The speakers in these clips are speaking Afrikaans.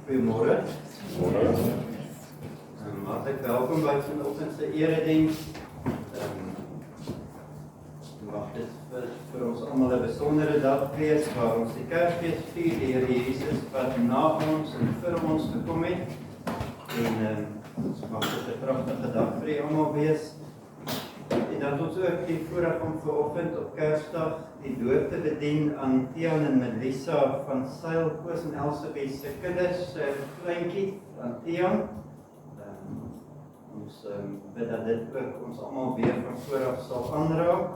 Goeiemôre. Hartlik welkom by vanoggend se erediens. Mag dit vir ons almal 'n besondere dag wees waar ons die Kersfees vier, die Here Jesus wat na ons en vir ons gekom het. En mag dit 'n pragtige dag vir julle almal wees. En dan ons ook die voorreg om vanoggend op Kersdag die doop te bedien aan Tiaan en Melissa van Sail, Koos en Elsabeth se kinders, kleintjie aan Tiaan. Ons bid dat dit ook ons almal weer van vooraf sal aanraak.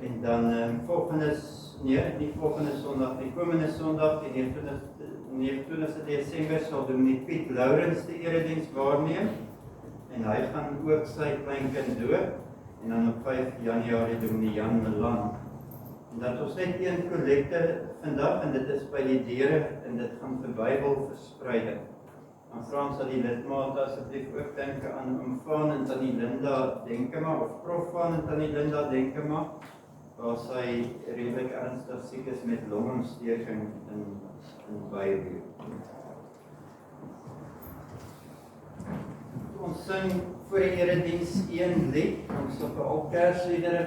En dan nie volgende Sondag, die komende Sondag, die 29 Desember sal dominee Piet Lourens die erediens waarneem. En hy gaan ook sy kleinkind doop. En dan op 5 Januarie dominee Jan Melan. En dat ons net een kollekte vandag, en dit is by die deure, en dit gaan vir Bybelverspreiding. Dan vra ons dat die lidmate asseblief ook dink aan Vaan en Tannie Linda Denkema, of Prof Vaan en Tannie Linda Denkema, waar sy redelik ernstig siek is met longontsteking in Beiwerk. Ons sing voor die erediens een lied, ons sal vir al Kersliedere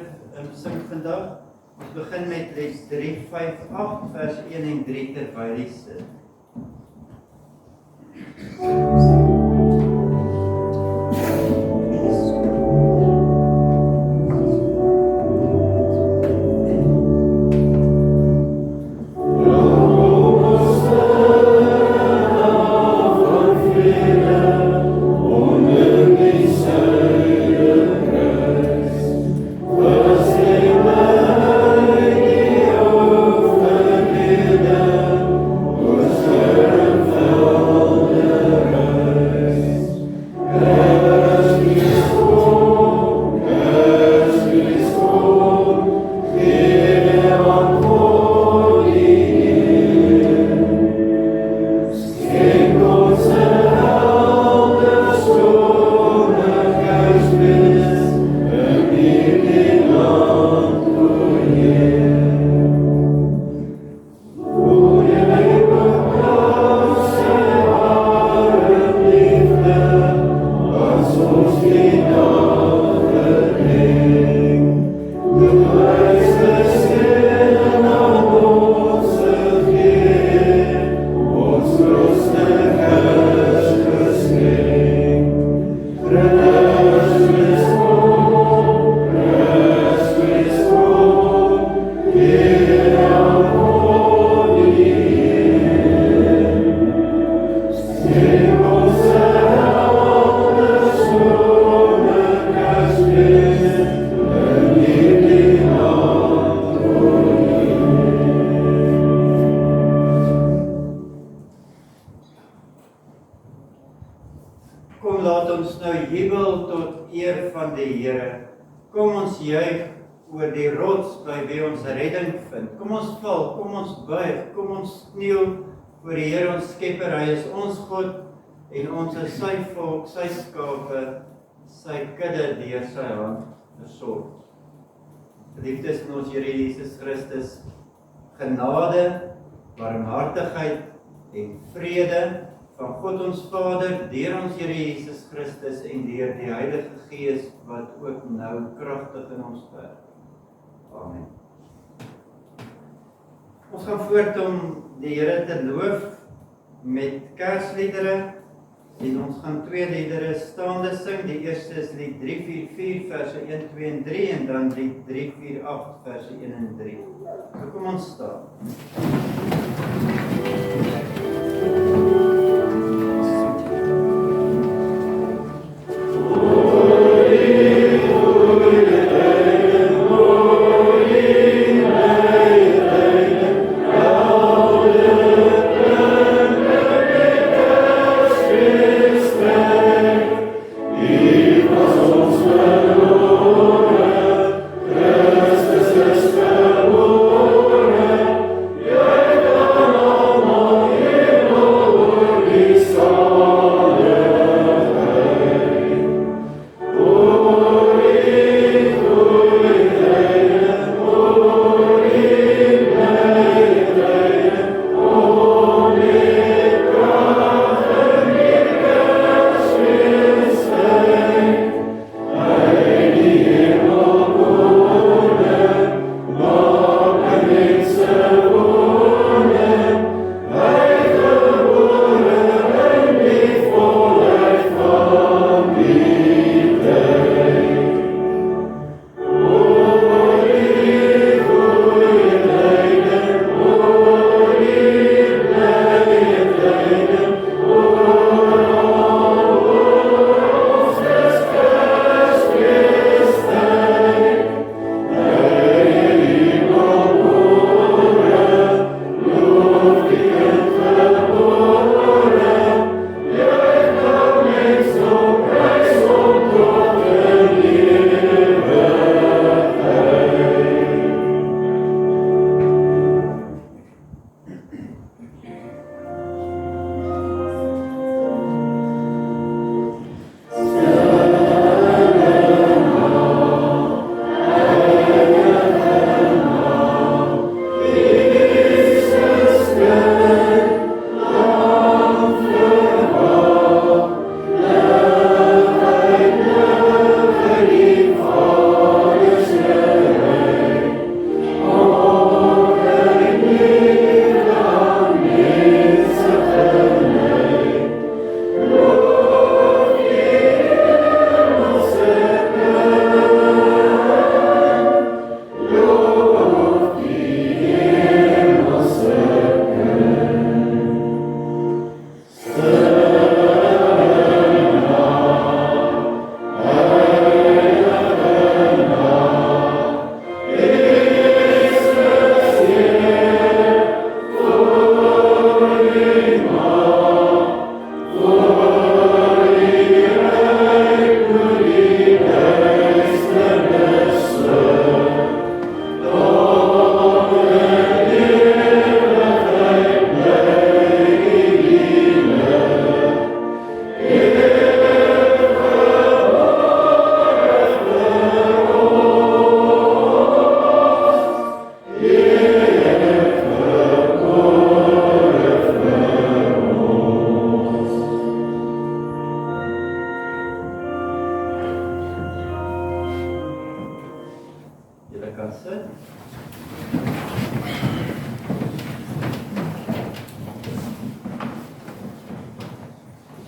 sing vandag. Ons begin met les 358, vers 1 en 3 terwyl jy sit. Voor die Here ons Skepper, hy is ons God en ons is sy volk, sy skape, sy kudde deur sy hand versorg. Geliefdes in ons Here Jesus Christus, genade, barmhartigheid en vrede van God ons Vader, deur ons Here Jesus Christus en deur die Heilige Gees wat ook nou kragtig in ons werk. Amen. Ons gaan voort om die Here te loof met Kersliedere en ons gaan 2 liedere staande sing. Die eerste is lied 344 verse 1, 2 en 3 en dan lied 348 verse 1 en 3. So kom ons staan. Oh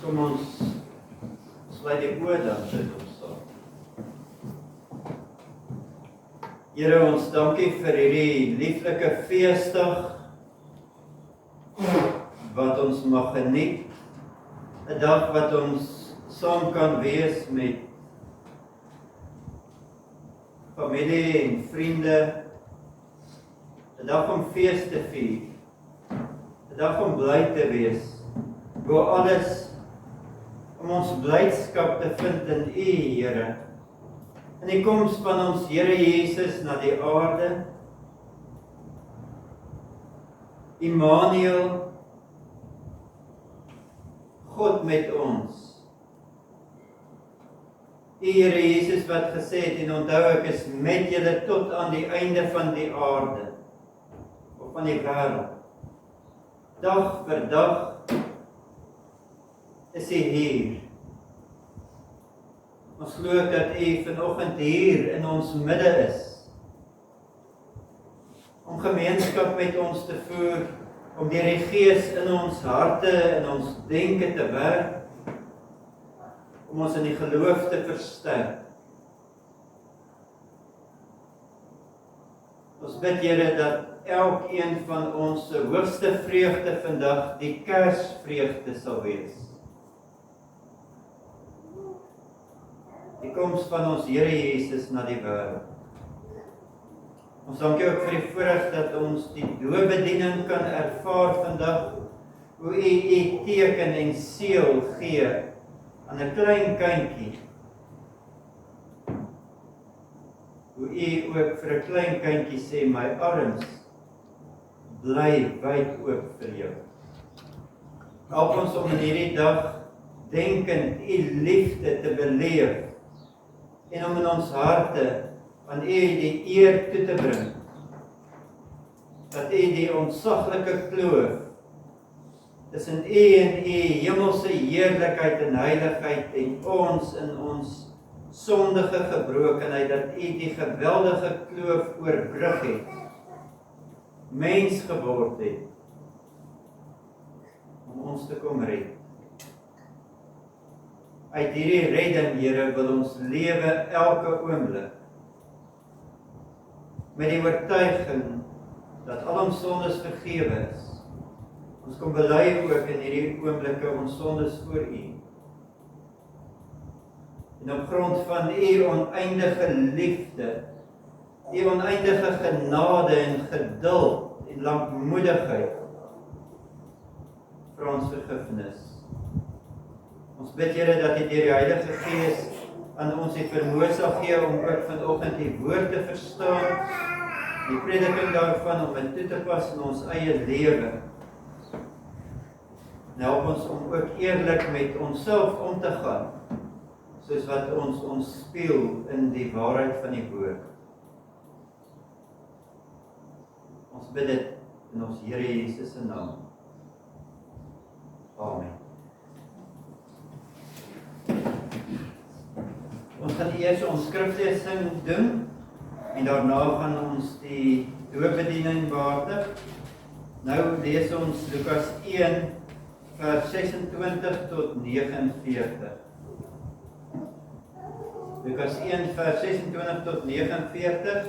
Kom ons sluit die oë dan sit ons saam. Here, ons dankie vir hierdie lieflike feesdag wat ons mag geniet. 'n Dag wat ons saam kan wees met familie en vriende. 'n Dag om fees te vier. 'n Dag om bly te wees. Bo alles om ons blydskap te vind in U, Here. In die koms van ons Here Jesus na die aarde. Immanuel, God met ons. U Here Jesus wat gesê het, en onthou ek is met julle tot aan die einde van die aarde, of van die wêreld. Dag vir dag is U hier. Ons glo dat U vanoggend hier in ons midde is, om gemeenskap met ons te voer, om deur die Gees in ons harte en ons denke te werk, om ons in die geloof te versterk. Ons bid, Here, dat elkeen van ons se hoogste vreugde vandag die Kersvreugde sal wees. Die koms van ons Here Jesus na die wêreld. Ons dankie ook vir die voorreg dat ons die doopbediening kan ervaar vandag, hoe U teken en seël gee aan 'n klein kindjie. Hoe U ook vir 'n klein kindjie sê, my arms bly wyd oop vir jou. Help ons om in hierdie dag denkend U liefde te beleef, en om in ons harte aan U die eer toe te bring, dat U die ontsaglike kloof tussen U en U hemelse heerlikheid en heiligheid en ons in ons sondige gebrokenheid, dat U die geweldige kloof oorbrug het, mens geword het, om ons te kom red. Uit hierdie redding, Here, wil ons lewe elke oomblik, met die oortuiging dat al ons sondes vergewe is. Ons kom bely ook in hierdie oomblikke ons sondes voor U. En op grond van U oneindige liefde, U oneindige genade en geduld en lankmoedigheid, vir ons vergifnis. Ons bid, Here, dat U deur die Heilige Gees aan ons die vermoë sal gee om ook vanoggend die woord te verstaan, die prediking daarvan om dit toe te pas in ons eie lewe. En help ons om ook eerlik met onsself om te gaan, soos wat ons speel in die waarheid van die woord. Ons bid dit in ons Here Jesus se naam. Amen. Ons gaan eers ons skriflesing doen, en daarna gaan ons die doopbediening behartig. Nou lees ons Lukas 1, vers 26 tot 49. Lukas 1, vers 26 tot 49.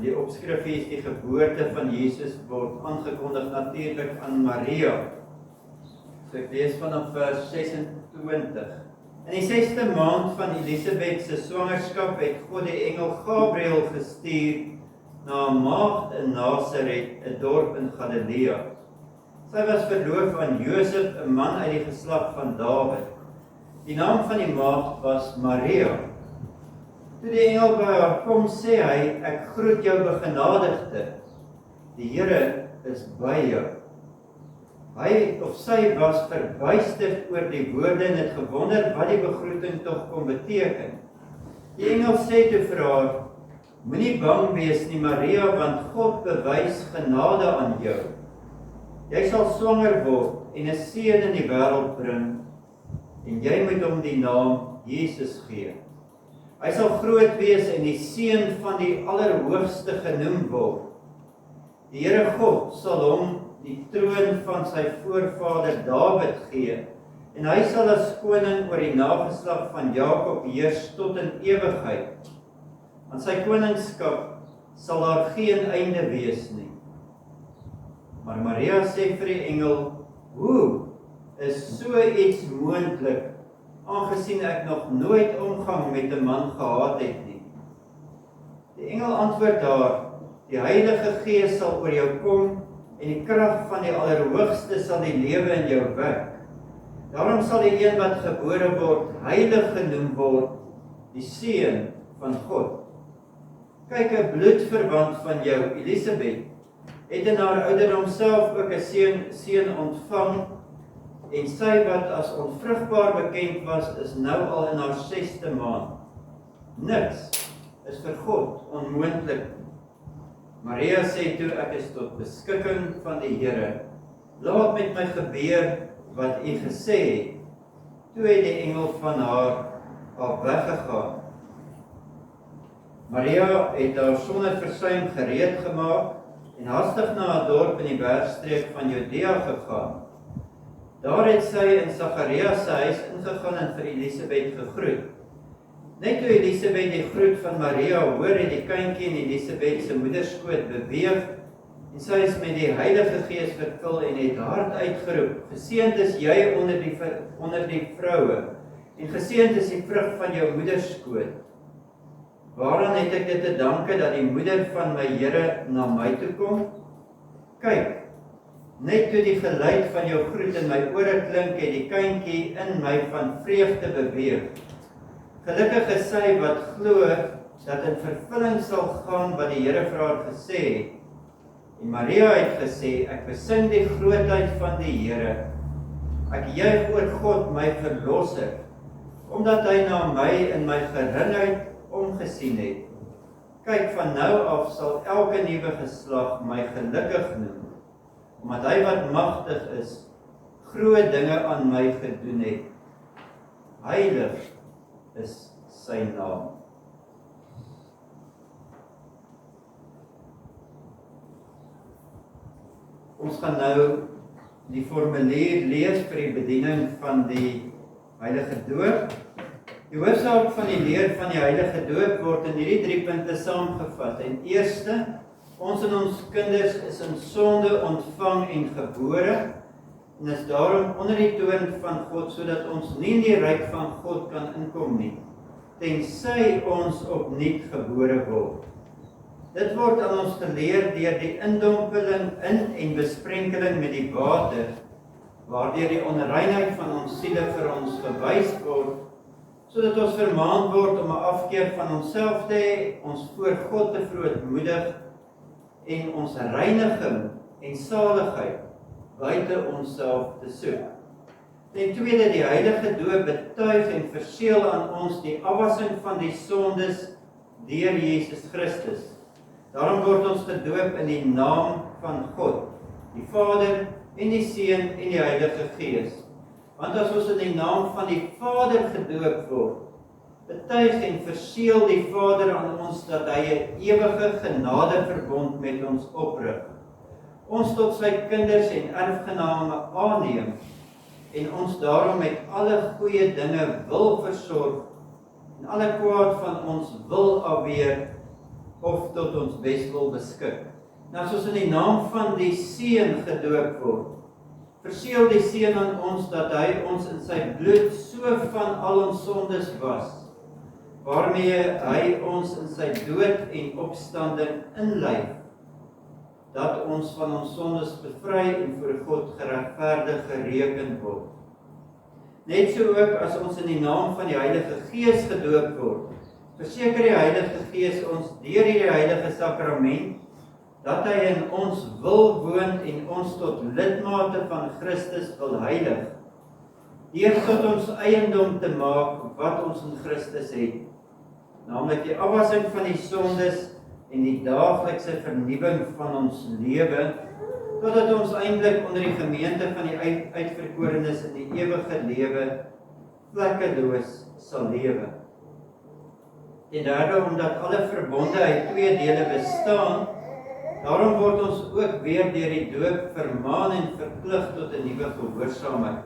Die opskrif is die geboorte van Jesus word aangekondig natuurlik aan Maria. So ek lees vanaf vers 26. In die 6de maand van Elisabeth se swangerskap het God die engel Gabriël gestuur na 'n maagd in Nasaret, 'n dorp in Galilea. Sy was verloof aan Josef, 'n man uit die geslag van Dawid. Die naam van die maagd was Maria. Toe die engel by haar kom, sê hy, ek groet jou begenadigde, die Here is by jou. Hy of sy was verbuisterd oor die woorde en het gewonder wat die begroeting tog kon beteken. Die engel sê toe vir haar, moenie bang wees nie, Maria, want God bewys genade aan jou. Jy sal swanger word en 'n seun in die wêreld bring, en jy moet hom die naam Jesus gee. Hy sal groot wees en die seun van die Allerhoogste genoem word. Die Here God sal hom die troon van sy voorvader Dawid gee, en hy sal as koning oor die nageslag van Jakob heers tot in ewigheid. Aan sy koningskap sal daar geen einde wees nie. Maar Maria sê vir die engel, hoe is so iets moontlik, aangesien ek nog nooit omgang met 'n man gehad het nie. Die engel antwoord haar, die Heilige Gees sal oor jou kom, en die krag van die Allerhoogste sal die lewe in jou wek. Daarom sal die een wat gebore word, heilig genoem word, die seun van God. Kyk, 'n bloedverwant van jou, Elisabeth, het in haar ouderdom self ook 'n seun ontvang, en sy wat as onvrugbaar bekend was, is nou al in haar 6de maand. Niks is vir God onmoontlik. Maria sê toe, ek is tot beskikking van die Here. Laat met my gebeur wat u gesê het. Toe het die engel van haar af weggegaan. Maria het haar sonder versuim gereed gemaak en hastig na 'n dorp in die bergstreek van Judea gegaan. Daar het sy in Sacharias se huis ingegaan en vir Elisabeth gegroet. Net toe Elisabeth die groet van Maria hoor, het die kindjie in Elisabeth se moederskoot beweeg en sy is met die Heilige Gees vervul en het hard uitgeroep, geseënd is jy onder die vroue en geseënd is die vrug van jou moederskoot. Waaraan het ek dit te danke dat die moeder van my Here na my toe kom? Kyk, net toe die geluid van jou groet in my ore klink, het die kindjie in my van vreugde beweeg. Gelukkig is sy wat glo dat in vervulling sal gaan wat die Here vir haar gesê het. En Maria het gesê, ek besing die grootheid van die Here. Ek juig oor God my verlosser, omdat hy na my in my geringheid omgesien het. Kyk, van nou af sal elke nuwe geslag my gelukkig noem, omdat hy wat magtig is, groot dinge aan my gedoen het. Heilig is sy naam. Ons gaan nou die formulier lees vir die bediening van die Heilige Doop. Die hoofsaak van die leer van die Heilige Doop word in hierdie 3 punte saamgevat. En eerste, ons en ons kinders is in sonde ontvang en gebore, en is daarom onder die toorn van God, sodat ons nie in die ryk van God kan inkom nie, tensy ons opnuut gebore word. Dit word aan ons geleer deur die indompeling in en besprenkeling met die water, waardeur die onreinheid van ons siele vir ons gewys word, sodat ons vermaan word om 'n afkeer van onsself te hê, ons voor God te verootmoedig en ons reiniging en saligheid buite onsself te soek. Ten tweede, die Heilige Doop betuig en verseël aan ons die afwassing van die sondes deur Jesus Christus. Daarom word ons gedoop in die naam van God, die Vader en die Seun en die Heilige Gees. Want as ons in die naam van die Vader gedoop word, betuig en verseël die Vader aan ons dat hy 'n ewige genadeverbond met ons oprig, ons tot sy kinders en erfgename aanneem, en ons daarom met alle goeie dinge wil versorg, en alle kwaad van ons wil afweer, of tot ons beswil beskik. Nou as ons in die naam van die Seun gedoop word, verseël die Seun aan ons dat hy ons in sy bloed so van al ons sondes was, waarmee hy ons in sy dood en opstanding inlyf, dat ons van ons sondes bevry en voor God geregverdig gereken word. Net so ook as ons in die naam van die Heilige Gees gedoop word, verseker die Heilige Gees ons deur hierdie heilige sakrament, dat hy in ons wil woon en ons tot lidmate van Christus wil heilig, deur tot ons eiendom te maak wat ons in Christus het, naamlik die afwassing van die sondes en die daaglikse vernuwing van ons lewe, totdat ons eintlik onder die gemeente van die uitverkorenes in die ewige lewe vlekkeloos sal lewe. En derde, omdat alle verbonde uit 2 dele bestaan, daarom word ons ook weer deur die doop vermaan en verplig tot 'n nuwe gehoorsaamheid.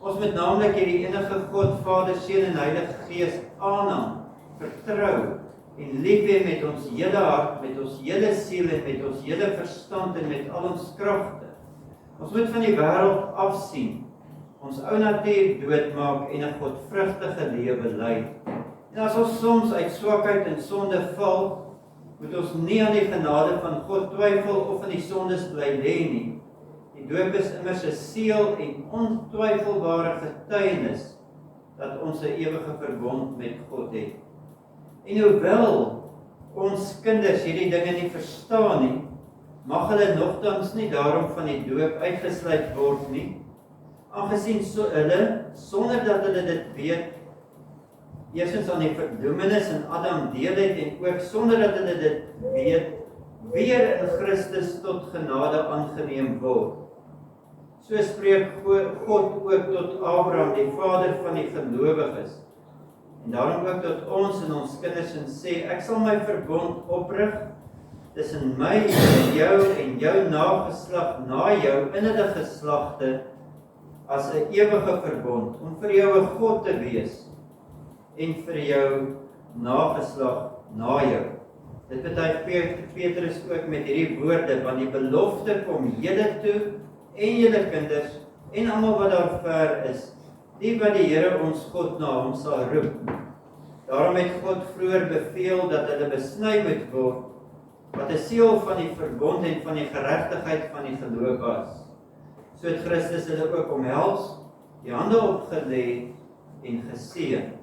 Ons moet naamlik hierdie enige God, Vader, Seun en Heilige Gees aanhang, vertrou en lief hê met ons hele hart, met ons hele siel en met ons hele verstand en met al ons kragte. Ons moet van die wêreld afsien, ons ou natuur doodmaak en 'n godvrugtige lewe lei. En as ons soms uit swakheid en sonde val, moet ons nie aan die genade van God twyfel of in die sondes bly lê nie. Die doop is immers 'n seël en ontwyfelbare getuienis dat ons 'n ewige verbond met God het. En hoewel ons kinders hierdie dinge nie verstaan nie, mag hulle nogtans nie daarom van die doop uitgesluit word nie, aangesien hulle, sonder dat hulle dit weet, eerstens aan die verdoemenis in Adam deel het en ook sonder dat hulle dit weet, weer in Christus tot genade aangeneem word. So spreek God ook tot Abraham, die vader van die gelowiges, en daarom ook tot ons en ons kinders en sê, ek sal my verbond oprig tussen my en jou nageslag na jou in hulle geslagte as 'n ewige verbond, om vir jou 'n God te wees en vir jou nageslag na jou. Dit betuig Petrus ook met hierdie woorde, want die belofte kom julle toe en julle kinders en almal wat daar ver is, die wat die Here ons God na hom sal roep. Daarom het God vroeër beveel dat hulle besny moet word, wat 'n seël van die verbond en van die geregtigheid van die geloof was. So het Christus hulle ook omhels, die hande opgelê en geseën.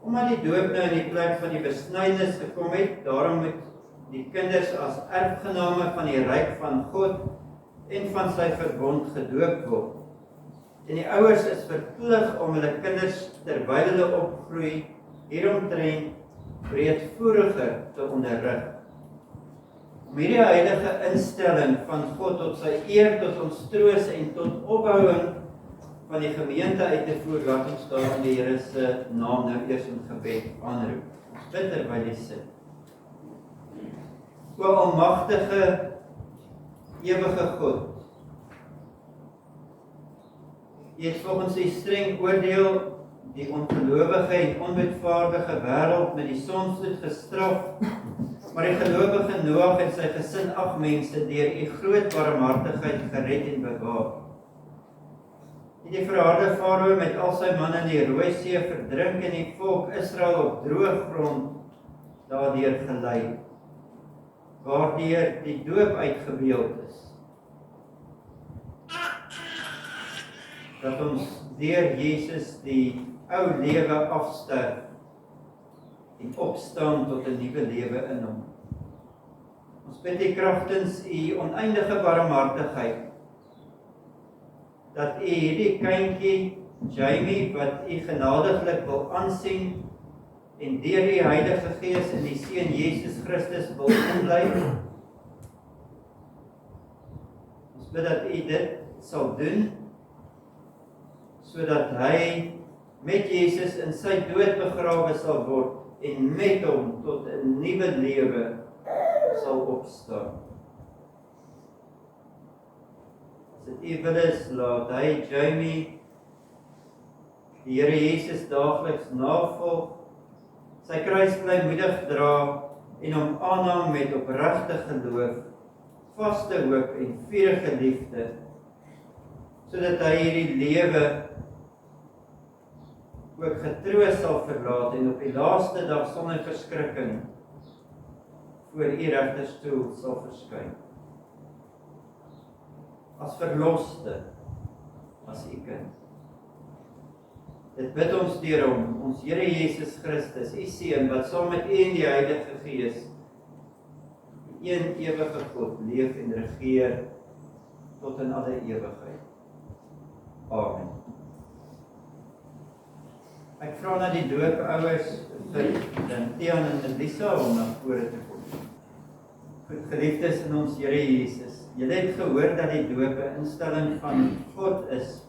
Omdat die doop nou in die plek van die besnydenis gekom het, daarom moet die kinders as erfgename van die ryk van God en van sy verbond gedoop word. En die ouers is verplig om hulle kinders terwyl hulle opgroei hieromtrent breedvoeriger te onderrig. Om hierdie heilige instelling van God tot sy eer, tot ons troos en tot opbouing van die gemeente uit te voer, laat ons daar in die Here se naam nou eers in gebed aanroep. Ons bid terwyl jy sit. O almagtige, ewige God, jy het volgens die streng oordeel die ongelowige en onwetvaardige wêreld met die sonvloed gestraf, maar die gelowige Noag en sy gesin 8 mense deur u groot barmhartigheid gered en bewaar. Die verharde Farao met al sy manne in die Rooi See verdrink en die volk Israel op droë grond daardeur gelei, waardeur die doop uitgebeeld is. Dat ons deur Jesus die ou lewe afsterf en opstaan tot 'n nuwe lewe in hom. Ons bid U kragtens U oneindige barmhartigheid dat U hierdie kindjie Jamie wat U genadiglik wil aansien en deur die Heilige Gees in die Seun Jesus Christus wil inlei. Ons bid dat U dit sal doen sodat hy met Jesus in sy dood begrawe sal word en met hom tot 'n nuwe lewe sal opstaan. As dit U wil is, laat hy Jamie die Here Jesus daagliks navolg, sy kruis blymoedig dra en hom aanhang met opregte geloof, vaste hoop en vurige liefde, sodat hy hierdie lewe ook getroos sal verlaat en op die laaste dag sonder verskrikking voor U regterstoel sal verskyn. As verloste, as U kind. Dit bid ons deur hom, ons Here Jesus Christus, U Seun, wat saam met U en die Heilige Gees, die een ewige God, leef en regeer tot in alle ewigheid. Amen. Ek vra na die doopouers vir Tian en Elisa om na vore te kom. Geliefdes in ons Here Jesus, julle het gehoor dat die doop 'n instelling van God is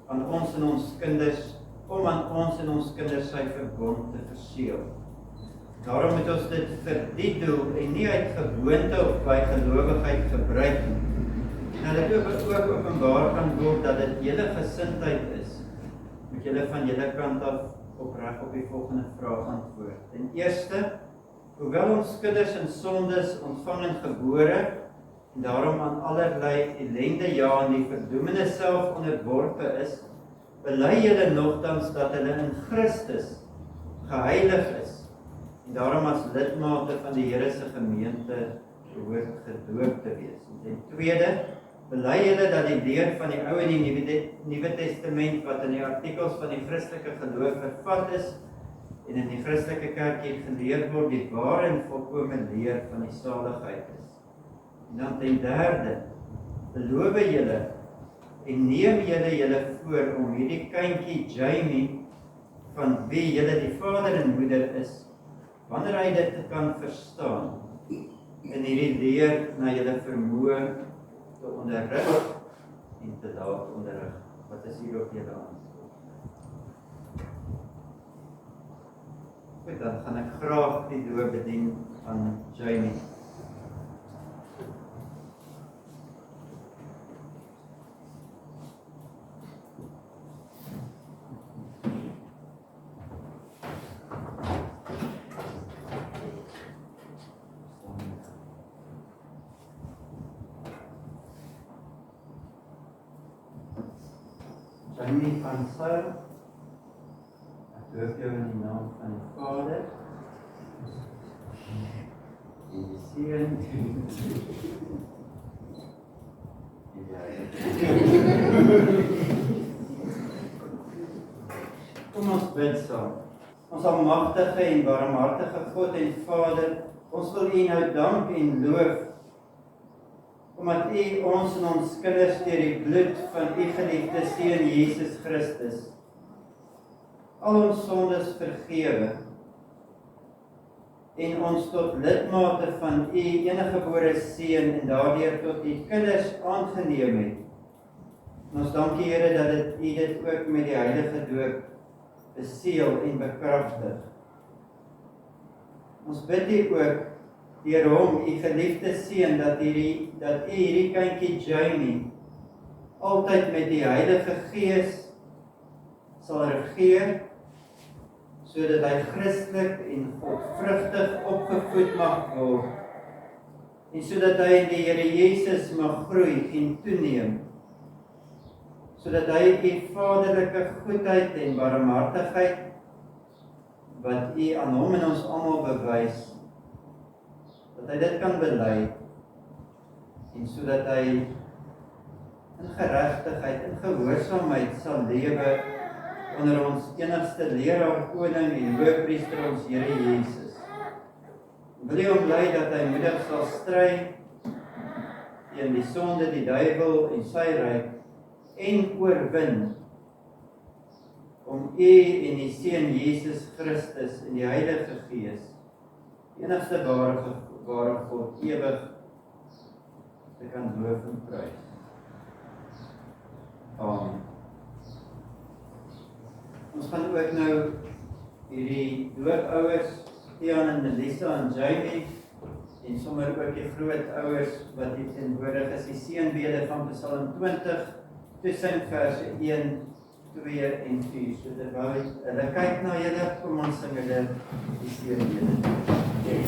aan ons en ons kinders, om aan ons en ons kinders sy verbond te verseël. Daarom moet ons dit vir die doel en nie uit gewoonte of bygelowigheid gebruik nie. En dat dit ook openbaar kan word dat dit julle gesindheid is moet julle van julle kant af opreg op die volgende vraag antwoord. Ten eerste, hoewel ons kinders in sondes ontvang en gebore, en daarom aan allerlei ellende ja en die verdoemenis self onderworpe is, bely julle nogtans dat hulle in Christus geheilig is, en daarom as lidmate van die Here se gemeente behoort gedoop te wees. En ten tweede, bely julle dat die leer van die Ou en die Nuwe Testament wat in die artikels van die Christelike geloof vervat is en in die Christelike kerk geleer word, die ware en volkome leer van die saligheid is. En dan ten derde, beloof julle en neem julle voor om hierdie kindjie Jamie, van wie julle die vader en moeder is, wanneer hy dit kan verstaan, in hierdie leer na julle vermoë te onderrig en te laat onderrig. Wat is hier op julle antwoord? Goed, dan gaan ek graag die doop bedien aan Jamie. Jamie van Sail, ek doop jou in die naam van die Vader, en die Seun, en die Heilige. Kom ons bid saam. Ons almagtige en barmhartige God en Vader, ons wil U nou dank en loof, omdat U ons en ons kinders deur die bloed van U geliefde Seun Jesus Christus al ons sondes vergewe en ons tot lidmate van U eniggebore Seun en daardeur tot U kinders aangeneem het. En ons dank U Here dat U dit ook met die heilige doop beseël en bekragtig. Ons bid U ook deur hom, U geliefde Seun, dat U hierdie kindjie Jamie altyd met die Heilige Gees sal regeer, sodat hy Christelik en godvrugtig opgevoed mag word, en sodat hy in die Here Jesus mag groei en toeneem, sodat hy U vaderlike goedheid en barmhartigheid, wat U aan hom en ons almal bewys, dat hy dit kan bely, en sodat hy in geregtigheid en gehoorsaamheid sal lewe onder ons enigste leraar, koning en hoëpriester, ons Here Jesus. Wil U hom lei dat hy moedig sal stry teen die sonde, die duiwel en sy ryk, en oorwin, om U en die Seun Jesus Christus en die Heilige Gees, die enigste ware God, ewig te kan loof en prys. Amen. Ons gaan ook nou hierdie doopouers, Tiaan en Melissa en Jamie, en sommer ook die grootouers wat hier teenwoordig is, die seënbede van Psalm 20, tussen verse 1, 2 en 4. So terwyl hulle kyk na julle, kom ons sing hulle die seënbede. We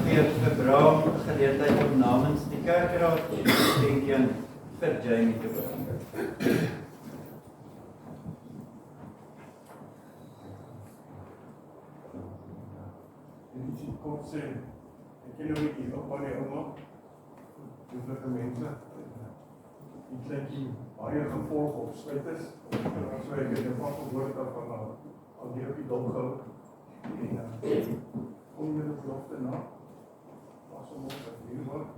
gee vir Bram geleentheid om namens die kerkraad geskenkie vir Jamie te bring. En iets kort sê, ek ken nou nie op waar die ouma, hoeveelike mense, die kleintjie baie gevolg op sluit is, so ek het van gehoord van al die op die dom gehou, en kom met die belofte na, pas om ons dat hier word,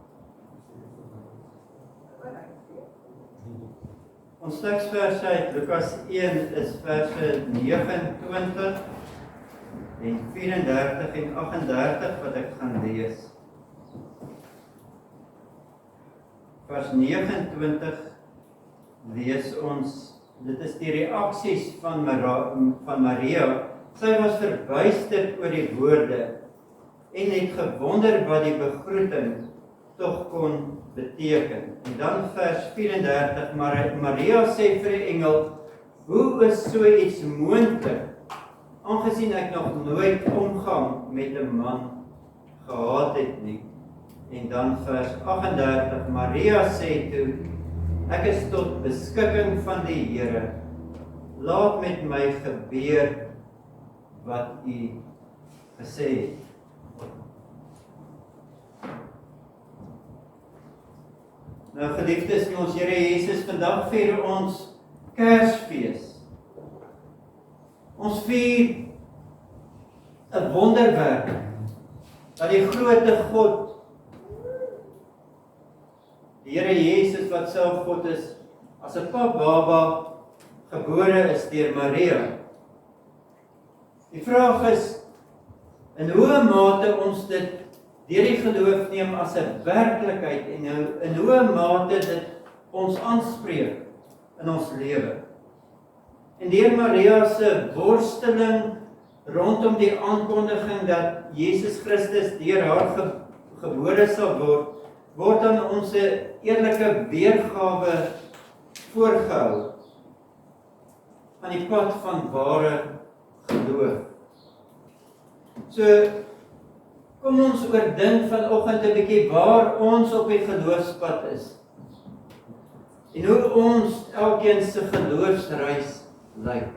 Ons teksverse uit Lukas 1 is verse 29 en 34 en 38 wat ek gaan lees. Vers 29 lees ons, dit is die reaksies van Maria. Sy was verbuisterd oor die woorde en het gewonder wat die begroeting tog kon beteken. En dan vers 34, Maria sê vir die engel, hoe is so iets moontlik, aangesien ek nog nooit omgang met 'n man gehad het nie. En dan vers 38, Maria sê toe, ek is tot beskikking van die Here, laat met my gebeur wat u gesê het. Nou geliefdes in ons Here Jesus, vandag vier ons Kersfees. Ons vier 'n wonderwerk, dat die grootte God, die Here Jesus wat self God is, as 'n papbaba gebore is deur Maria. Die vraag is, in hoe mate ons dit deur die geloof neem as 'n werklikheid en in hoe mate dit ons aanspreek in ons lewe. En deur Maria se worsteling rondom die aankondiging dat Jesus Christus deur haar gebore sal word aan ons 'n eerlike weergawe voorgehou aan die pad van ware geloof. So, kom ons oordink vanoggend 'n bietjie waar ons op die geloofspad is. En hoe ons elkeen se geloofsreis lyk.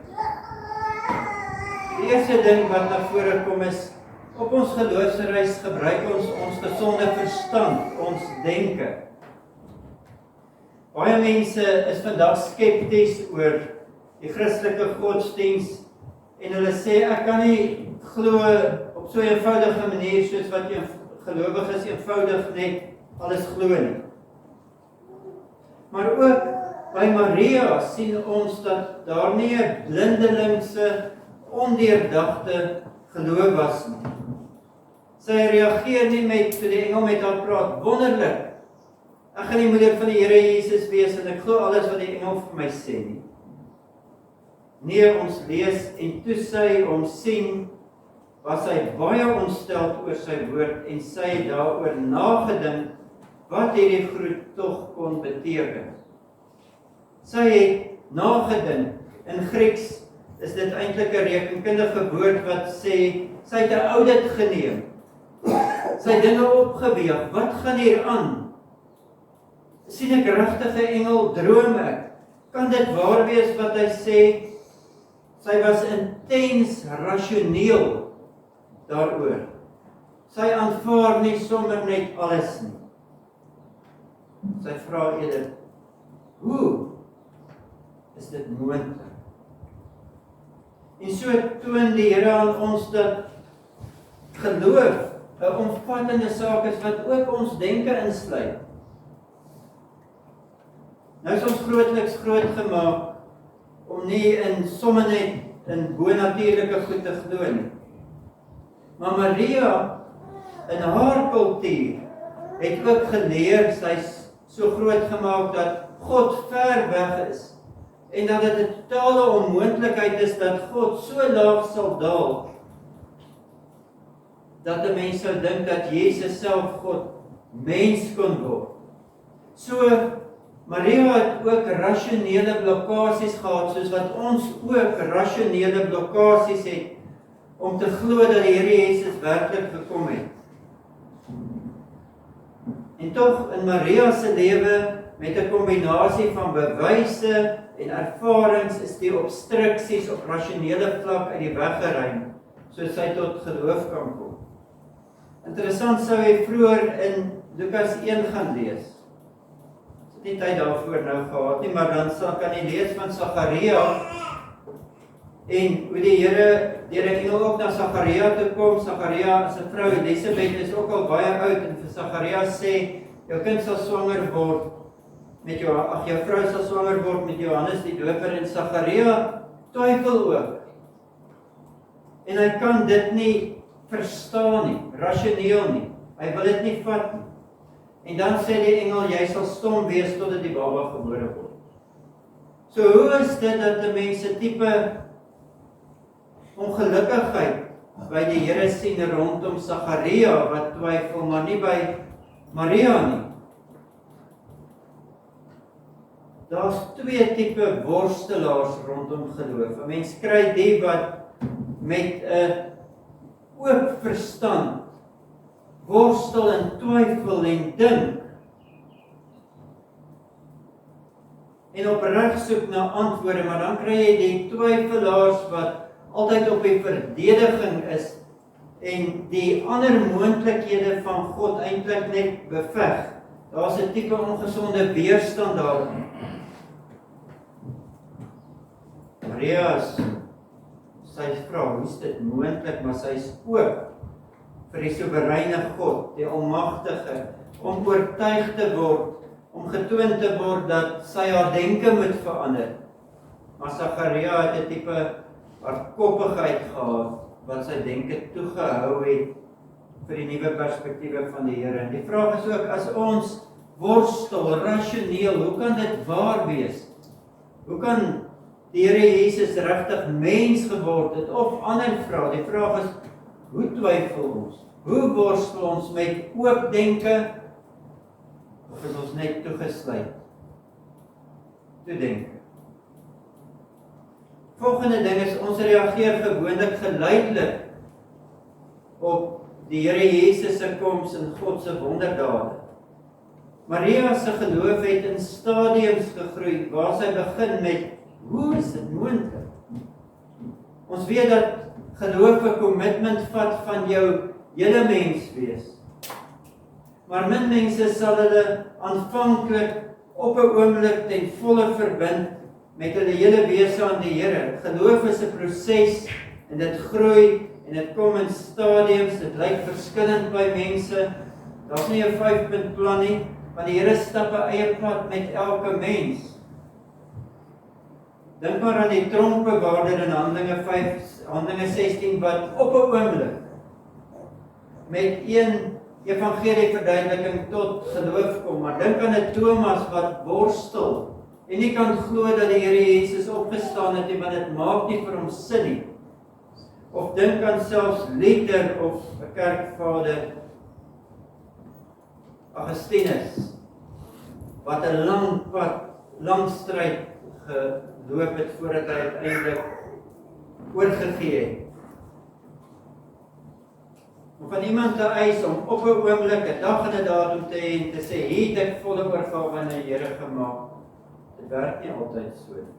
Die eerste ding wat na vore kom is, op ons geloofsreis gebruik ons gesonde verstand, ons denke. Baie mense is vandag skepties oor die Christelike godsdiens en hulle sê ek kan nie glo op so 'n eenvoudige manier soos wat jy gelowiges eenvoudig net alles glo nie. Maar ook by Maria sien ons dat daar nie 'n blindelingse, ondeurdagte geloof was nie. Sy reageer nie toe die engel met haar praat, wonderlik. Ek gaan die moeder van die Here Jesus wees en ek glo alles wat die engel vir my sê nie. Nee, ons lees en toe sy hom sien, was sy baie ontsteld oor sy woord en sy het daaroor nagedink wat hierdie groet tog kon beteken. Sy het nagedink. In Grieks is dit eintlik 'n rekenkundige woord wat sê sy het 'n audit geneem. Sy het dinge opgeweeg. Wat gaan hier aan? Sien ek regtig 'n engel, droom ek? Kan dit waar wees wat hy sê? Sy was intens rasioneel daaroor. Sy aanvaar nie sommer net alles nie. Sy vra eerder, hoe is dit moontlik? En so toon die Here aan ons dat geloof 'n omvattende saak is wat ook ons denke insluit. Nou is ons grootliks groot gemaak om nie in sommer net in bonatuurlike goed te glo nie. Maar Maria in haar kultuur het ook geleer, sy's so groot gemaak dat God ver weg is en dat dit 'n totale onmoontlikheid is dat God so laag sal daal dat 'n mens sou dink dat Jesus self God mens kon word. So Maria het ook rasionele blokkades gehad, soos wat ons ook rasionele blokkades het om te glo dat die Here Jesus werklik gekom het. En tog in Maria se lewe met 'n kombinasie van bewyse en ervarings is die obstruksies op rasionele vlak uit die weg geruim, sodat sy tot geloof kan kom. Interessant sou jy vroeër in Lukas 1 gaan lees. Ek het nie tyd daarvoor nou gehad nie, maar dan kan jy lees van Sagaria en hoe die Here deur 'n engel ook na Sagaria toe kom. Sagaria se vrou Elisabeth is ook al baie oud en vir Sagaria sê, jou kind sal swanger word met jou vrou sal swanger word met Johannes die Doper, en Sagaria twyfel ook. En hy kan dit nie verstaan nie, rasioneel nie. Hy wil dit nie vat nie. En dan sê die engel, jy sal stom wees totdat die baba gebore word. So hoe is dit dat 'n mens 'n tipe ongelukkigheid by die Here sien rondom Sagaria wat twyfel, maar nie by Maria nie? Daar's twee tipe worstelaars rondom geloof. 'n Mens kry die wat met 'n oop verstand worstel en twyfel en dink en opreg soek na antwoorde, maar dan kry jy die twyfelaars wat altyd op die verdediging is en die ander moontlikhede van God eintlik net beveg. Daar's 'n tipe ongesonde weerstand daar. Maria sy vra, hoe is dit moontlik, maar sy is oop vir die soewereine God, die Almagtige, om oortuig te word, om getoon te word dat sy haar denke moet verander. Maar Sagaria het 'n tipe hardkoppigheid gehad, wat sy denke toegehou het vir die nuwe perspektiewe van die Here. En die vraag is ook, as ons worstel, rasioneel, hoe kan dit waar wees? Hoe kan die Here Jesus regtig mens geword het? Of ander vraag, die vraag is, hoe twyfel ons? Hoe worstel ons met oop denke, of is ons net toegesluit? Toe denke. Volgende ding is, ons reageer gewoonlik geleidelik op die Here Jesus se koms en God se wonderdade. Maria se geloof het in stadiums gegroei, waar sy begin met, hoe is dit moontlik? Ons weet dat geloof 'n kommitment vat van jou hele mens wees. Maar min mense sal hulle aanvanklik op 'n oomblik ten volle verbind met hulle hele wese aan die Here. Geloof is 'n proses en dit groei en dit kom in stadiums, dit lyk verskillend by mense. Daar's nie 'n 5-punt plan nie, want die Here stap 'n eie pad met elke mens. Dink maar aan die tronkbewaarder in Handelinge 16 wat op 'n oomblik met een evangelie verduideliking tot geloof kom. Maar dink aan 'n Thomas wat worstel en nie kan glo dat die Here Jesus opgestaan het nie, want dit maak nie vir hom sin nie. Of dink aan selfs Luther of 'n kerkvader Augustinus wat 'n lang pad, lang stryd geloop het voordat hy uiteindelik oorgegee het. Om van iemand te eis om op 'n oomblik 'n dag en 'n datum te hê en te sê, hier het ek volle oorgawe aan die Here gemaak. Dit werk nie altyd so nie.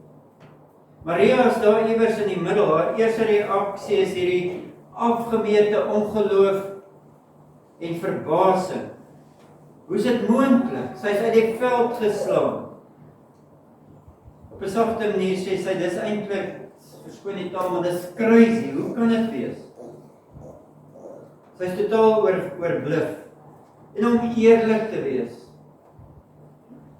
Maria is daar iewers in die middel. Haar eerste reaksie is hierdie afgemete ongeloof en verbasing. Hoe is dit moontlik? Sy is uit die veld geslaan. Op 'n sagte manier sê sy, dis eintlik, verskoon die taal, maar dis crazy. Hoe kan dit wees? Sy is totaal oorbluf. En om eerlik te wees,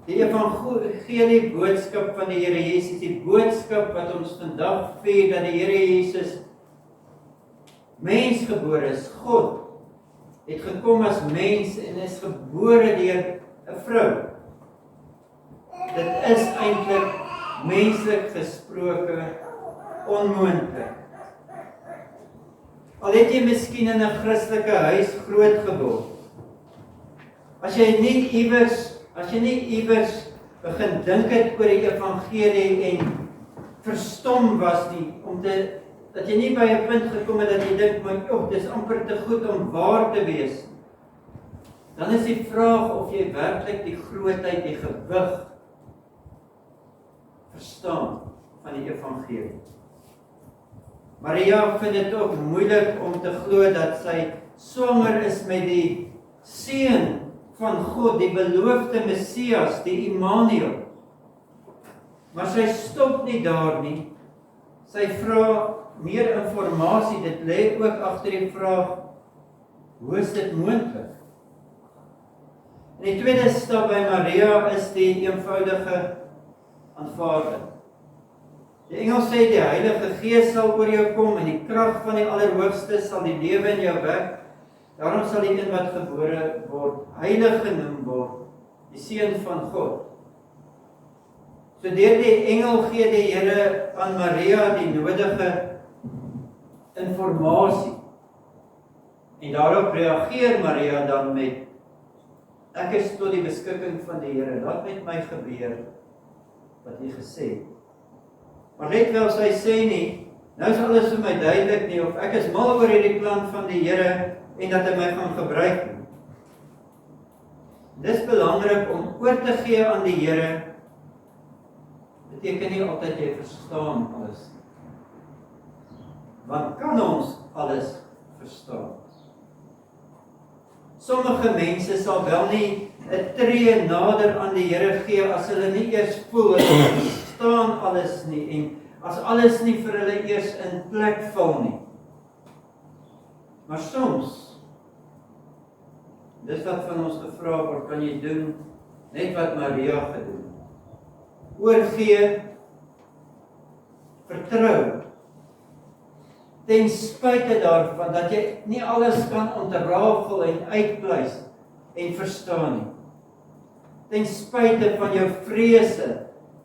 die evangelie boodskap van die Here Jesus, die boodskap wat ons vandag vier, dat die Here Jesus mensgebore is, God, het gekom as mens en is gebore deur 'n vrou. Dit is eintlik menslik gesproke onmoontlik. Al het jy miskien in 'n Christelike huis groot geword, as jy nie iewers begin dink het oor die evangelie en verstom was nie, dat jy nie by 'n punt gekom het dat jy dink, maar dit is amper te goed om waar te wees. dan is die vraag of jy werklik die grootheid, die gewig verstaan van die evangelie. Maria vind dit ook moeilik om te glo dat sy swanger is met die seun van God, die beloofde Messias, die Immanuel. Maar sy stop nie daar nie. Sy vra meer inligting, dit lê ook agter die vraag, hoe is dit moontlik? En die tweede stap by Maria is die eenvoudige aanvaarding. Die engel sê die Heilige Gees sal oor jou kom en die krag van die Allerhoogste sal die lewe in jou wek. Daarom sal die een wat gebore word, heilig genoem word, die seun van God. So deur die engel gee die Here aan Maria die nodige inligting. En daarop reageer Maria dan met, ek is tot die beskikking van die Here, laat met my gebeur wat hy gesê het. Maar let wel, sy sê nie, nou is alles vir my duidelik nie, of ek is mal oor hierdie plan van die Here en dat hy my gaan gebruik nie. Dis belangrik om oor te gee aan die Here, beteken nie altyd jy verstaan alles nie. Want kan ons alles verstaan? Sommige mense sal wel nie 'n tree nader aan die Here gee as hulle nie eers voel hulle verstaan alles nie en as alles nie vir hulle eers in plek val nie. Maar soms, dis wat van ons gevra word, kan jy doen net wat Maria gedoen. Oorgee, vertrou, ten spyte daarvan dat jy nie alles kan ontrafel en uitpleis en verstaan nie. Ten spyte van jou vrese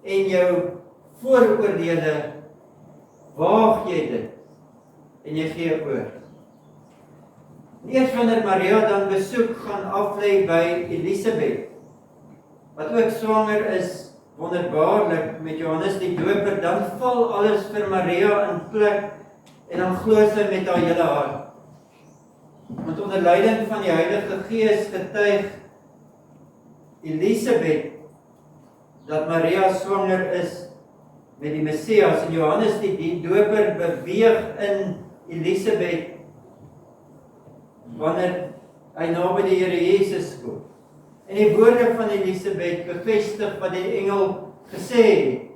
en jou vooroordeele, waag jy dit en jy gee oor. Eers wanneer Maria dan besoek gaan aflê by Elisabeth, wat ook swanger is, wonderbaarlik met Johannes die Doper, dan val alles vir Maria in plek en dan glo sy met haar hele hart. Want onder leiding van die Heilige Gees getuig Elisabeth dat Maria swanger is met die Messias en Johannes die Doper beweeg in Elisabeth wanneer hy naby die Here Jesus kom. En die woorde van Elisabeth bevestig wat die engel gesê het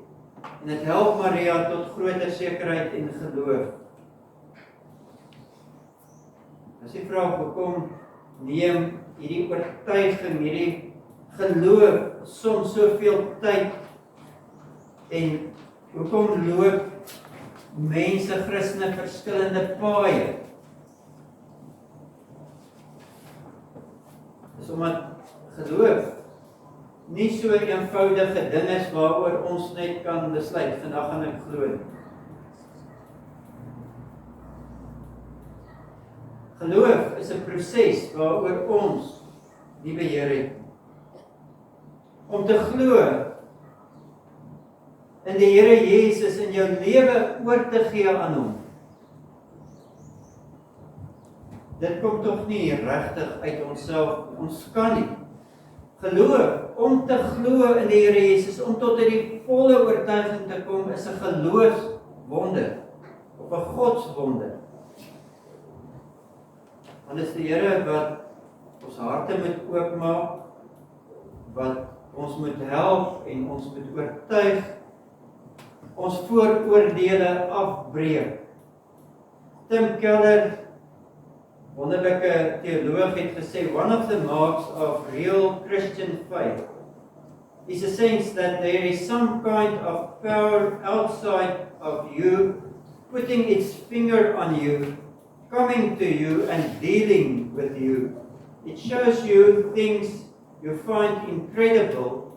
en dit help Maria tot groter sekerheid en geloof. As die vraag hoekom neem hierdie oortuiging, hierdie geloof soms soveel tyd en hoekom loop mense, Christene, verskillende paaie? Dis omdat geloof nie so 'n eenvoudige ding is waaroor ons net kan besluit, vandag gaan ek glo nie. Geloof is 'n proses waaroor ons nie beheer het. Om te glo in die Here Jesus in jou lewe oor te gee aan hom. Dit kom tog nie regtig uit onsself, ons kan nie. Geloof, om te glo in die Here Jesus, om tot die volle oortuiging te kom, is 'n geloofswonder, of 'n godswonder. Want dit is die Here wat ons harte moet oopmaak, wat ons moet help en ons moet oortuig, ons vooroordeele afbreek. Tim Keller, wonderlike teoloog, het gesê, one of the marks of real Christian faith is a sense that there is some kind of power outside of you, putting its finger on you, coming to you and dealing with you. It shows you things you find incredible,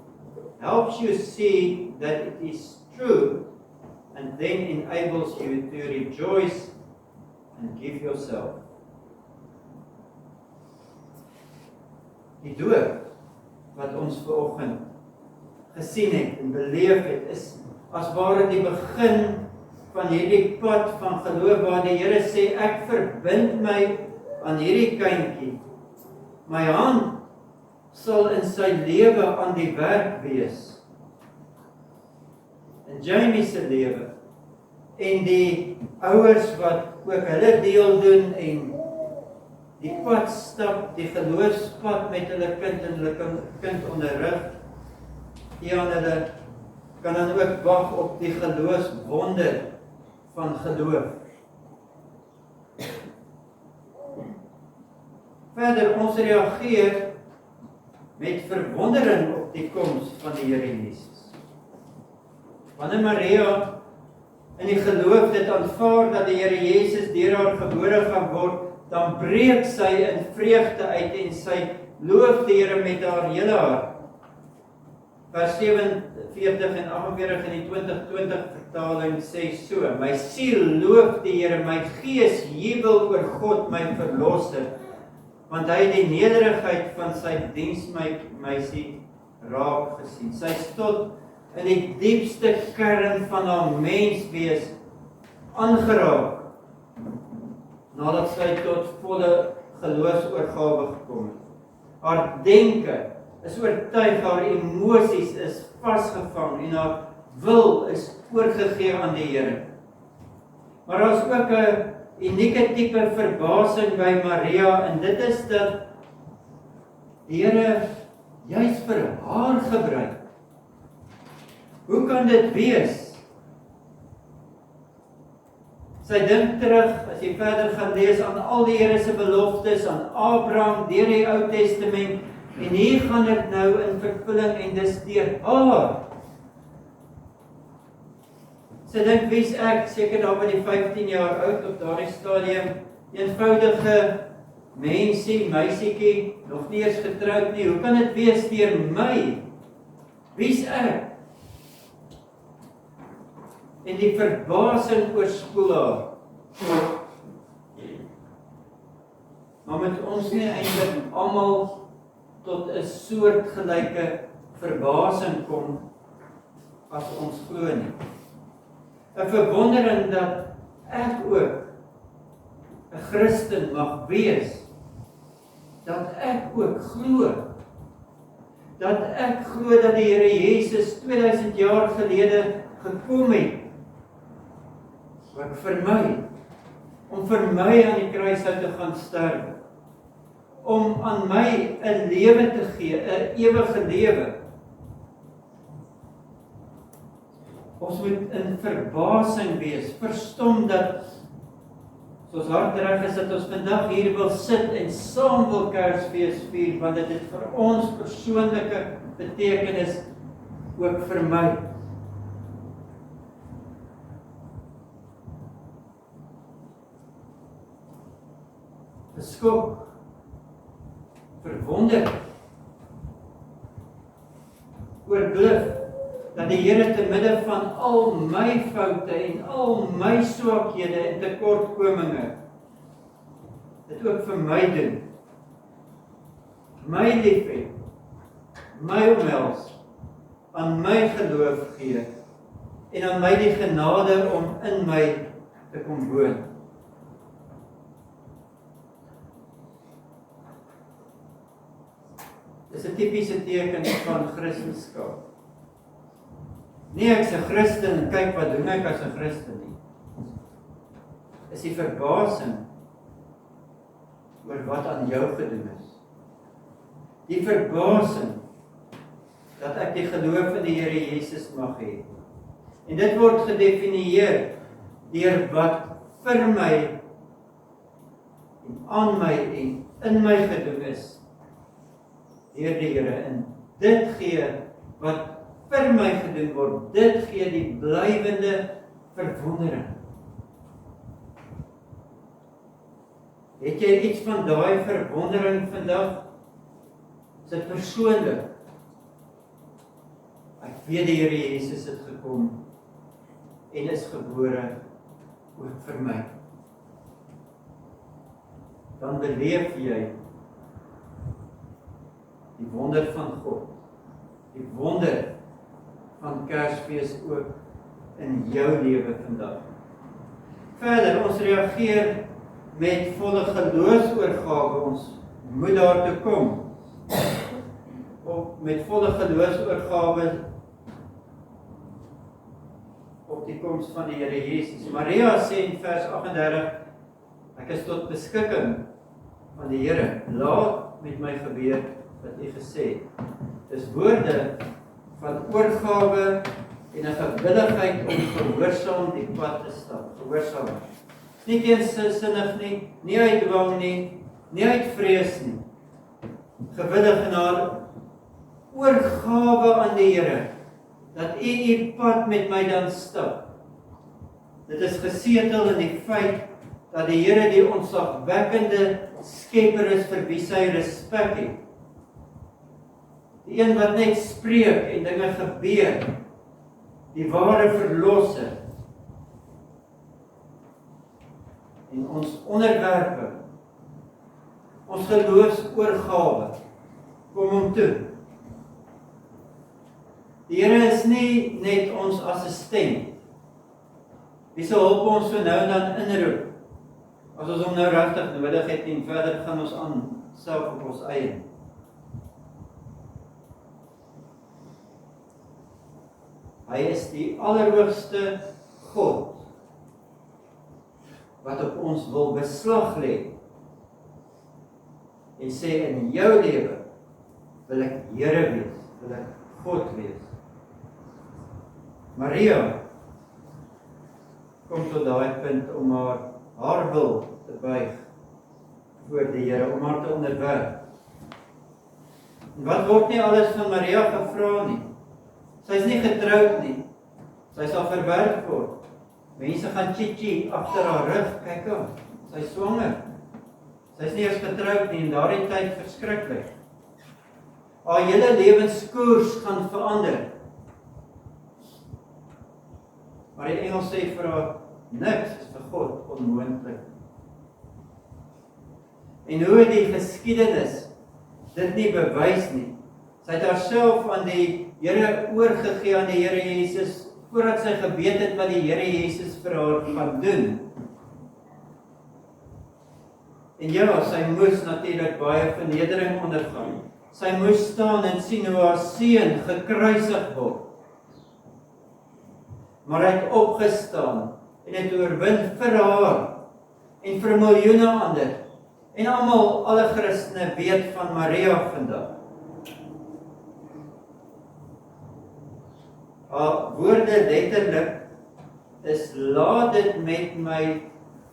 helps you see that it is true, and then enables you to rejoice and give yourself. Die doop wat ons vanoggend gesien het en beleef het, is as ware die begin van hierdie pad van geloof waar die Here sê, ek verbind my aan hierdie kindjie. My hand sal in sy lewe aan die werk wees. In Jamie se lewe. En die ouers wat ook hulle deel doen en die pad stap, die geloofspad met hulle kind en hulle kind onderrig, die aan hulle kan dan ook wag op die geloofswonder van geloof. Verder, ons reageer met verwondering op die koms van die Here Jesus. Wanneer Maria in die geloof dit aanvaar dat die Here Jesus deur haar gebore gaan word, dan breek sy in vreugde uit en sy loof die Here met haar hele hart. Vers 47 en 48 in die 2020 vertaling sê so: My siel loof die Here, my gees jubel oor God my verlosser, want hy het die nederigheid van sy diensmeisie raak gesien. Sy is tot in die diepste kern van haar menswees aangeraak, nadat sy tot volle geloofsoorgawe gekom het. Haar denke is oortuig, haar emosies is vasgevang en haar wil is oorgegee aan die Here. Maar daar is ook 'n unieke tipe verbasing by Maria, en dit is dat die Here juis vir haar gebruik. Hoe kan dit wees? Sy dink terug, as jy verder gaan lees, aan al die Here se beloftes aan Abraham deur die Ou Testament, en hier gaan dit nou in vervulling en dis deur haar. Sy dink, wie's ek, seker daar by die 15 jaar oud op daardie stadium, eenvoudige mensie, meisiekie, nog nie eens getroud nie, hoe kan dit wees deur my? Wie's ek? En die verbasing oorspoel haar. Maar met ons nie eintlik almal tot 'n soortgelyke verbasing kom as ons glo nie. 'n Verwondering dat ek ook 'n Christen mag wees, dat ek ook glo, dat ek glo dat die Here Jesus 2000 jaar gelede gekom het, ook vir my, om vir my aan die kruis uit te gaan sterwe, om aan my 'n lewe te gee, 'n ewige lewe. Ons moet in verbasing wees, verstom dat, soos hart reg is, dat ons vandag hier wil sit en saam wil Kersfees vier, want dit het vir ons persoonlike betekenis, ook vir my. Geskok, verwonder, oorbluf, dat die Here te midde van al my foute en al my swakhede en tekortkominge dit ook vir my doen. My liefhet, my omhels, aan my geloof gee en aan my die genade om in my te kom woon. Dis 'n tipiese teken van Christendom. Nie ek's 'n Christen en kyk wat doen ek as 'n Christen nie. Is die verbasing oor wat aan jou gedoen is. Die verbasing dat ek die geloof in die Here Jesus mag hê. En dit word gedefinieer deur wat vir my en aan my en in my gedoen is deur die Here. En dit gee wat vir my gedoen word, dit gee die blywende verwondering. Het jy iets van daai verwondering vandag? Is dit persoonlik? Ek weet die Here Jesus het gekom en is gebore ook vir my. Dan beleef jy die wonder van God, die wonder van Kersfees ook in jou lewe vandag. Verder, ons reageer met volle geloofsoorgawe, ons moet daar toe kom. met volle geloofsoorgawe op die koms van die Here Jesus. Maria sê in vers 38, ek is tot beskikking van die Here, laat met my gebeur wat U gesê het. Dis woorde van oorgawe en 'n gewilligheid om gehoorsaam die pad te stap. Gehoorsaam. Nie teensinnig nie, nie uit dwang nie, nie uit vrees nie. Gewillig en haar oorgawe aan die Here, dat U pad met my dan stap. Dit is gesetel in die feit dat die Here die ontzagwekkende Skepper is vir wie sy respek het. Die een wat net spreek en dinge gebeur, die ware verlosser. En ons onderwerping, ons geloofsoorgawe, kom hom toe. Die Here is nie net ons assistent, wie sal hulp ons so nou en dan inroep, as ons hom nou regtig nodig het en verder gaan ons aan, self op ons eie. Hy is die allerhoogste God, wat op ons wil beslag lê, en sê in jou lewe, wil ek Here wees, wil ek God wees. Maria kom tot daai punt om haar wil te buig voor die Here, om haar te onderwerp. En wat word nie alles van Maria gevra nie? Sy is nie getroud nie. Sy sal verwerp word. Mense gaan chichi agter haar rug, kyk aan. Sy is swanger. Sy is nie eers getroud nie, en daardie tyd verskriklik. Haar hele lewenskoers gaan verander. Maar die engel sê vir haar, niks is vir God onmoontlik. En hoe het die geskiedenis dit nie bewys nie? Sy het haarself aan die Here oorgegee aan die Here Jesus, voordat sy geweet het wat die Here Jesus vir haar gaan doen. En ja, sy moes natuurlik baie vernedering ondergaan. Sy moes staan en sien hoe haar seun gekruisig word. Maar hy het opgestaan en het oorwin vir haar en vir miljoene ander. En almal, alle Christene weet van Maria vandag. Haar woorde letterlik is, laat dit met my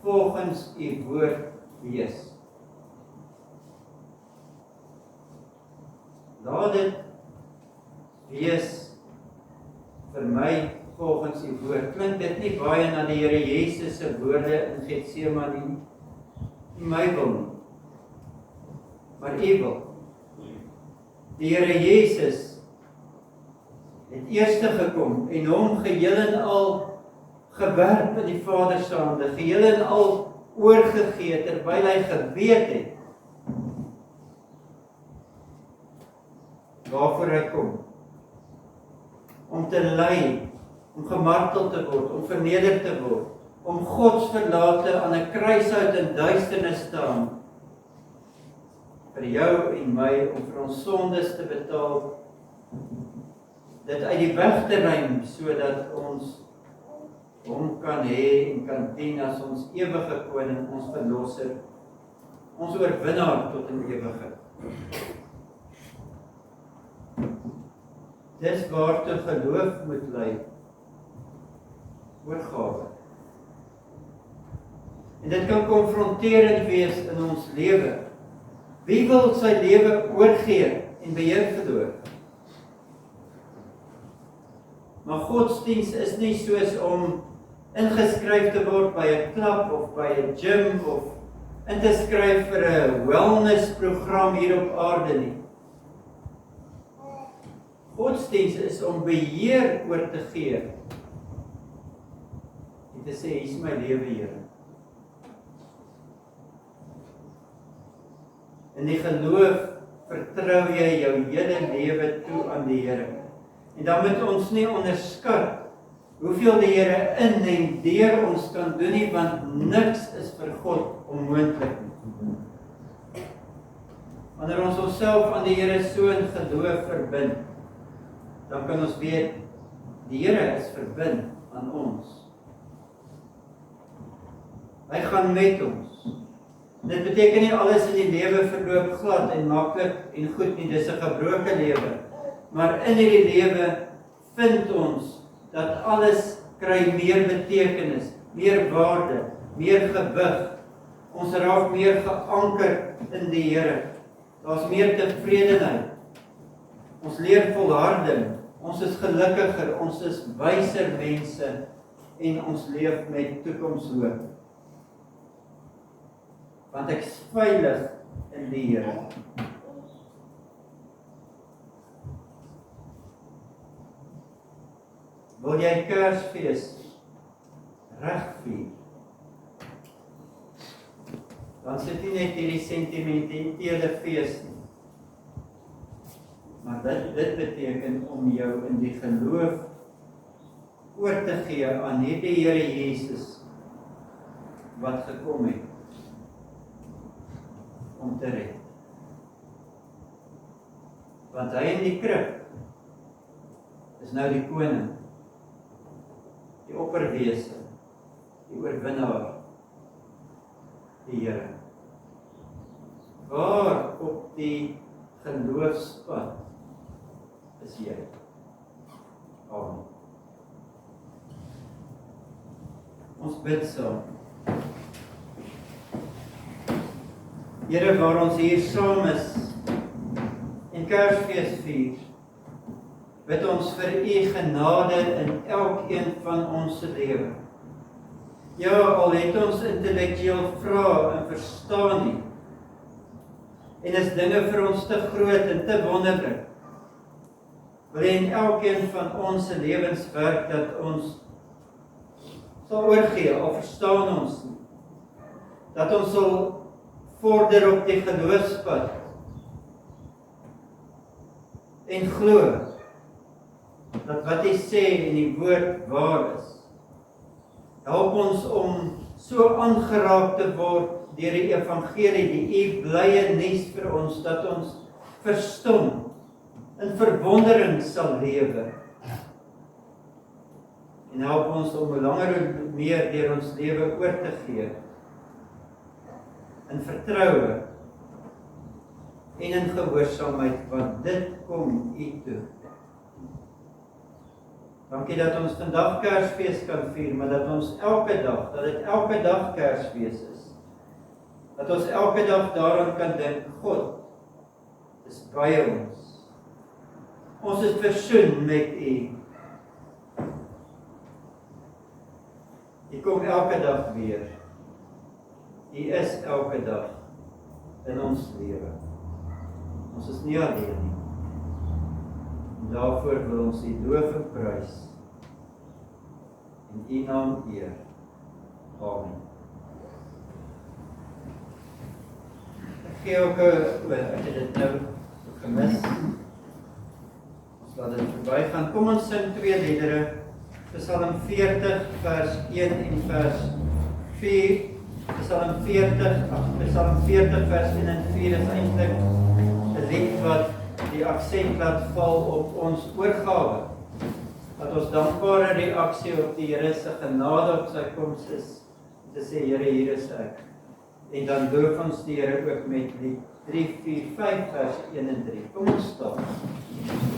volgens U woord wees. Laat dit wees vir my volgens U woord. Klink dit nie baie na die Here Jesus se woorde in Getsemane nie? Nie my wil nie, maar U wil. Die Here Jesus het eerste gekom en hom geheel en al gewerp in die Vader se hande, geheel en al oorgegee terwyl hy geweet het waarvoor hy kom. Om te ly, om gemartel te word, om verneder te word, om godsverlate aan 'n kruishout in duisternis staan, vir jou en my, om vir ons sondes te betaal, dit uit die weg te ruim, sodat ons hom kan hê en kan dien as ons ewige koning, ons verlosser, ons oorwinnaar tot in ewigheid. Dis waartoe geloof moet lei, oorgawe. En dit kan konfronterend wees in ons lewe. Wie wil sy lewe oorgee en beheer verloor? Maar godsdiens is nie soos om ingeskryf te word by 'n klub of by 'n gym of in te skryf vir 'n wellnessprogram hier op aarde nie. Godsdiens is om beheer oor te gee en te sê, hier is my lewe, Here. In die geloof vertrou jy jou hele lewe toe aan die Here. En dan moet ons nie onderskat hoeveel die Here in en deur ons kan doen nie, want niks is vir God onmoontlik nie. Wanneer ons onsself aan die Here so in geloof verbind, dan kan ons weet, die Here is verbind aan ons. Hy gaan met ons. Dit beteken nie alles in die lewe verloop glad en maklik en goed nie, dis 'n gebroke lewe. Maar in hierdie lewe vind ons dat alles kry meer betekenis, meer waarde, meer gewig. Ons raak meer geanker in die Here. Daar's meer tevredenheid. Ons leer volharding. Ons is gelukkiger, ons is wyser mense en ons leef met toekomshoop. Want ek is veilig in die Here. Wil jy Kersfees reg vier? Dan sit nie net hierdie sentimentele fees nie. Maar dit beteken om jou in die geloof oor te gee aan hierdie Here Jesus wat gekom het om te red. Want hy in die krib is nou die koning, die opperwese, die oorwinnaar, die Here. Waar op die geloofspad is jy? Amen. Ons bid saam. Here, waar ons hier saam is en Kersfees vier, bid ons vir u genade in elkeen van ons se lewe. Ja, al het ons intellektueel vrae en verstaan nie, en is dinge vir ons te groot en te wonderlik, wil in elkeen van ons se lewenswerk dat ons sal oorgee, al verstaan ons nie, dat ons sal vorder op die geloofspad en glo dat wat hy sê in die woord waar is. Help ons om so aangeraak te word deur die evangelie, die u blye nuus vir ons, dat ons verstom, in verwondering sal lewe. En help ons om langer en meer deur ons lewe oor te gee, in vertroue en in gehoorsaamheid, want dit kom u toe. Dankie dat ons vandag Kersfees kan vier, maar dat ons elke dag, dat dit elke dag Kersfees is. Dat ons elke dag daaraan kan dink, God is by ons. Ons is versoen met u. U kom elke dag weer. U is elke dag in ons lewe. Ons is nie alleen nie. En daarvoor wil ons u loof en prys en u naam eer. Amen. Ek gee ook ek het dit nou gemis. Ons laat dit verby gaan. Kom ons sing twee liedere. Psalm 40 vers 1 en vers 4. Psalm 40 vers 1 en 4 is eintlik 'n lied wat die aksent laat val op ons oorgawe. Dat ons dankbare reaksie op die Here se genade op sy koms is, te sê, Here, hier is ek. En dan loof ons die Here ook met lied 3, 4, 5 vers 1 en 3. Kom ons staan. Amen.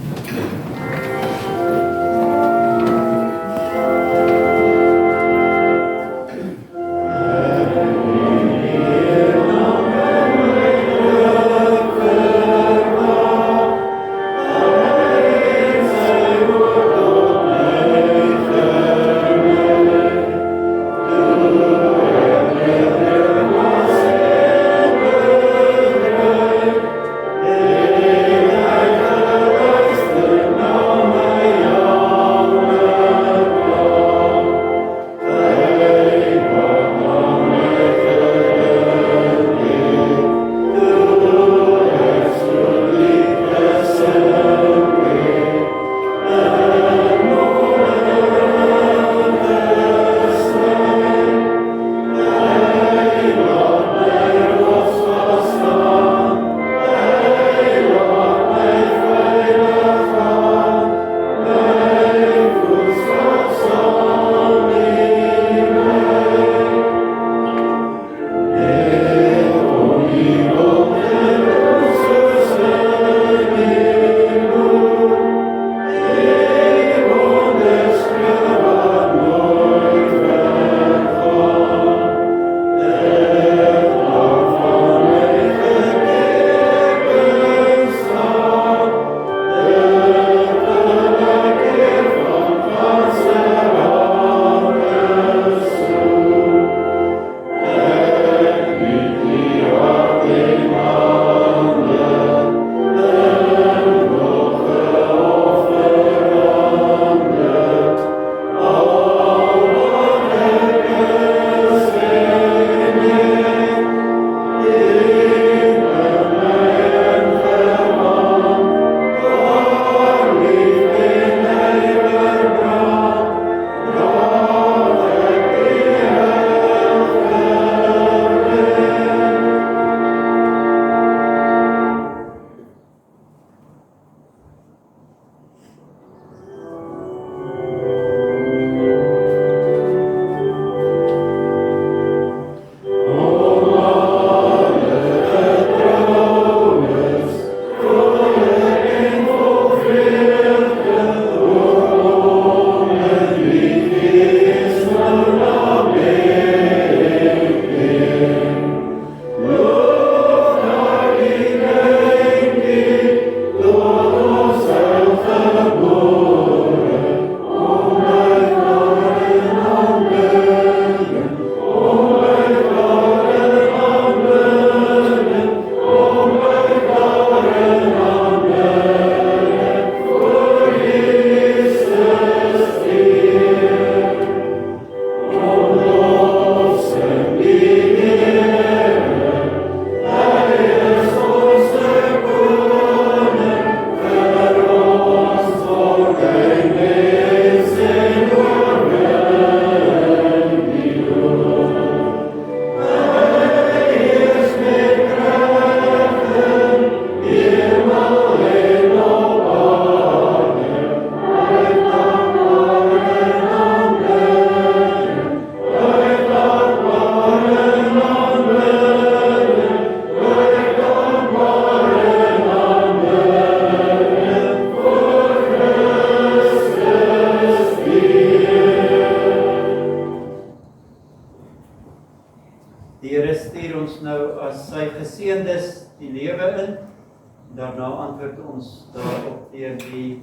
bid ons daarop deur die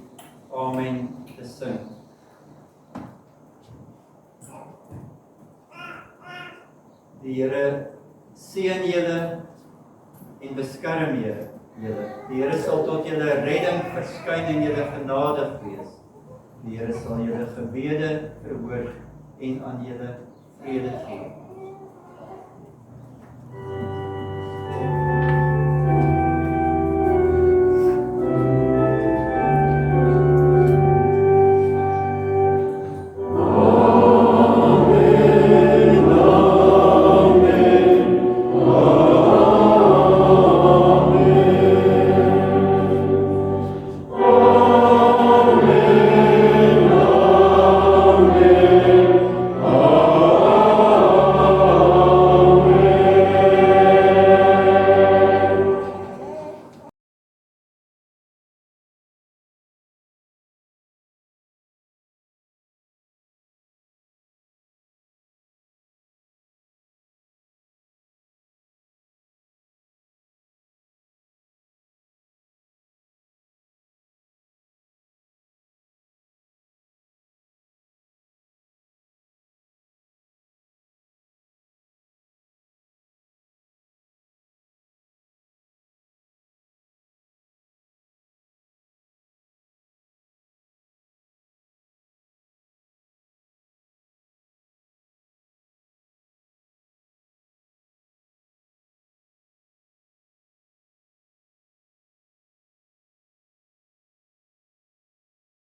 Amen te sing. Die Here seën julle en beskerm julle. Die Here sal tot julle redding verskyn en julle genadig wees. Die Here sal julle gebede verhoor en aan julle vrede gee.